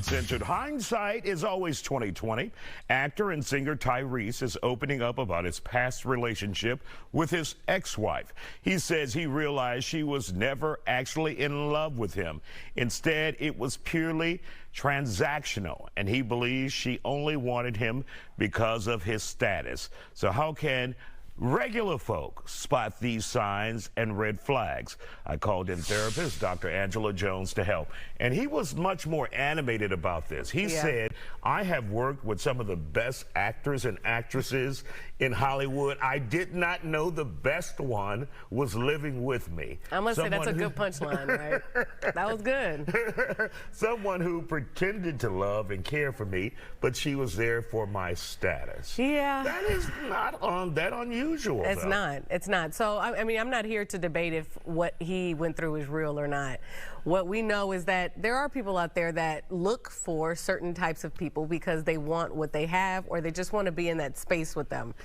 Uncensored. Hindsight is always 20/20. Actor and singer Tyrese is opening up about his past relationship with his ex-wife. He says he realized she was never actually in love with him. Instead, it was purely transactional, and he believes she only wanted him because of his status. So how can regular folk spot these signs and red flags? I called in therapist Dr. Angela Jones to help, and he was much more animated about this. He said, I have worked with some of the best actors and actresses in Hollywood. I did not know the best one was living with me. I must say that's a good punchline, right? That was good. Someone who pretended to love and care for me, but she was there for my status. Yeah. That is not that unusual. It's not. It's not. So, I mean, I'm not here to debate if what he went through is real or not. What we know is that there are people out there that look for certain types of people because they want what they have, or they just want to be in that space with them.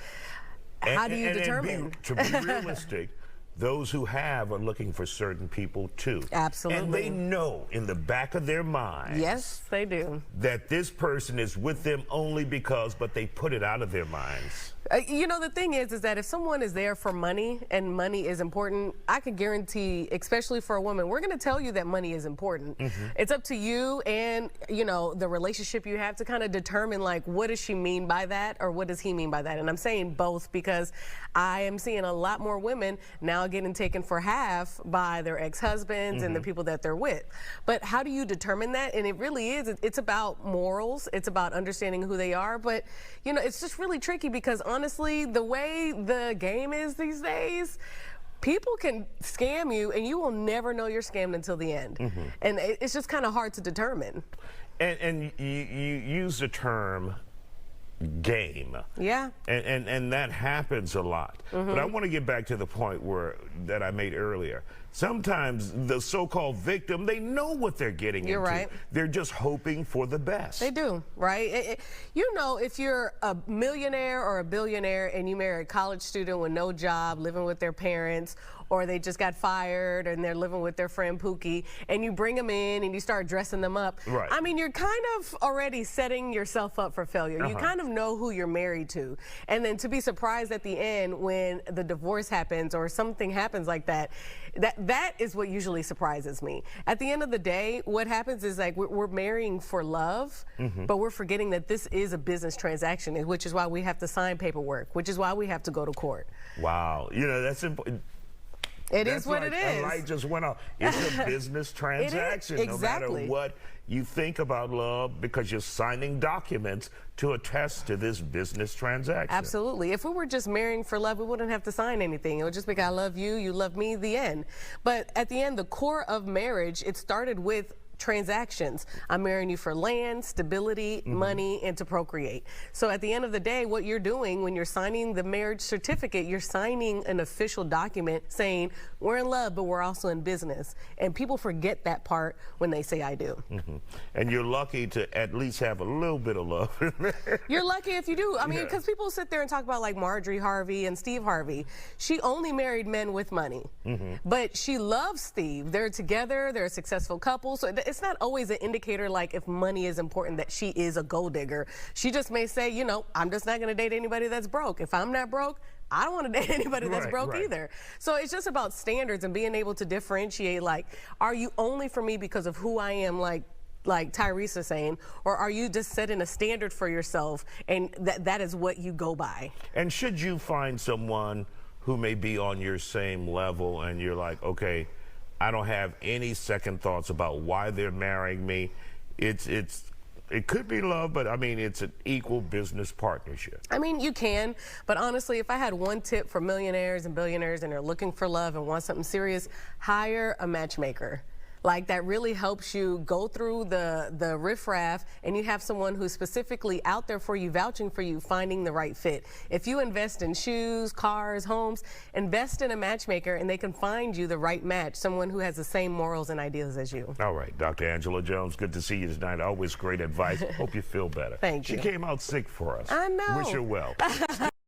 How do you determine? To be realistic, those who have are looking for certain people too. Absolutely. And they know in the back of their minds. Yes, they do. That this person is with them only because, but they put it out of their minds. You know, the thing is that if someone is there for money and money is important, I can guarantee, especially for a woman, we're going to tell you that money is important. It's up to you and, you know, the relationship you have to kind of determine, like, what does she mean by that, or what does he mean by that? And I'm saying both because I am seeing a lot more women now getting taken for half by their ex-husbands and the people that they're with. But how do you determine that? And it really is, it's about morals. It's about understanding who they are. But, you know, it's just really tricky because honestly, the way the game is these days, people can scam you and you will never know you're scammed until the end. And it's just kind of hard to determine. And you use the term game. Yeah. And that happens a lot. But I want to get back to the point that I made earlier. Sometimes the so-called victim, they know what they're getting into. You're right. They're just hoping for the best. They do, right? You know, if you're a millionaire or a billionaire and you marry a college student with no job, living with their parents, or they just got fired and they're living with their friend Pookie, and you bring them in and you start dressing them up. Right. I mean, you're kind of already setting yourself up for failure. You kind of know who you're married to. And then to be surprised at the end when the divorce happens or something happens like that, that is what usually surprises me. At the end of the day, what happens is, like, we're marrying for love, but we're forgetting that this is a business transaction, which is why we have to sign paperwork, which is why we have to go to court. Wow. You know, that's important. It is what it is. A light just went off. It's a business transaction. It is. Exactly. No matter what you think about love, because you're signing documents to attest to this business transaction. Absolutely. If we were just marrying for love, we wouldn't have to sign anything. It would just be, I love you, you love me, the end. But at the end, the core of marriage, it started with transactions. I'm marrying you for land, stability, money, and to procreate. So at the end of the day, what you're doing when you're signing the marriage certificate, you're signing an official document saying we're in love, but we're also in business. And people forget that part when they say I do. And you're lucky to at least have a little bit of love. You're lucky if you do. I mean, because people sit there and talk about, like, Marjorie Harvey and Steve Harvey. She only married men with money, but she loves Steve. They're together. They're a successful couple. So it's not always an indicator, like, if money is important, that she is a gold digger. She just may say, you know, I'm just not going to date anybody that's broke. If I'm not broke, I don't want to date anybody that's broke either. So it's just about standards and being able to differentiate, like, are you only for me because of who I am, like Tyrese is saying, or are you just setting a standard for yourself and that is what you go by? And should you find someone who may be on your same level and you're like, okay, I don't have any second thoughts about why they're marrying me. It could be love, but I mean, it's an equal business partnership. I mean, you can, but honestly, if I had one tip for millionaires and billionaires and they're looking for love and want something serious, hire a matchmaker. Like, that really helps you go through the riffraff, and you have someone who's specifically out there for you, vouching for you, finding the right fit. If you invest in shoes, cars, homes, invest in a matchmaker, and they can find you the right match, someone who has the same morals and ideas as you. All right, Dr. Angela Jones, good to see you tonight. Always great advice. Hope you feel better. Thank you. She came out sick for us. I know. Wish her well.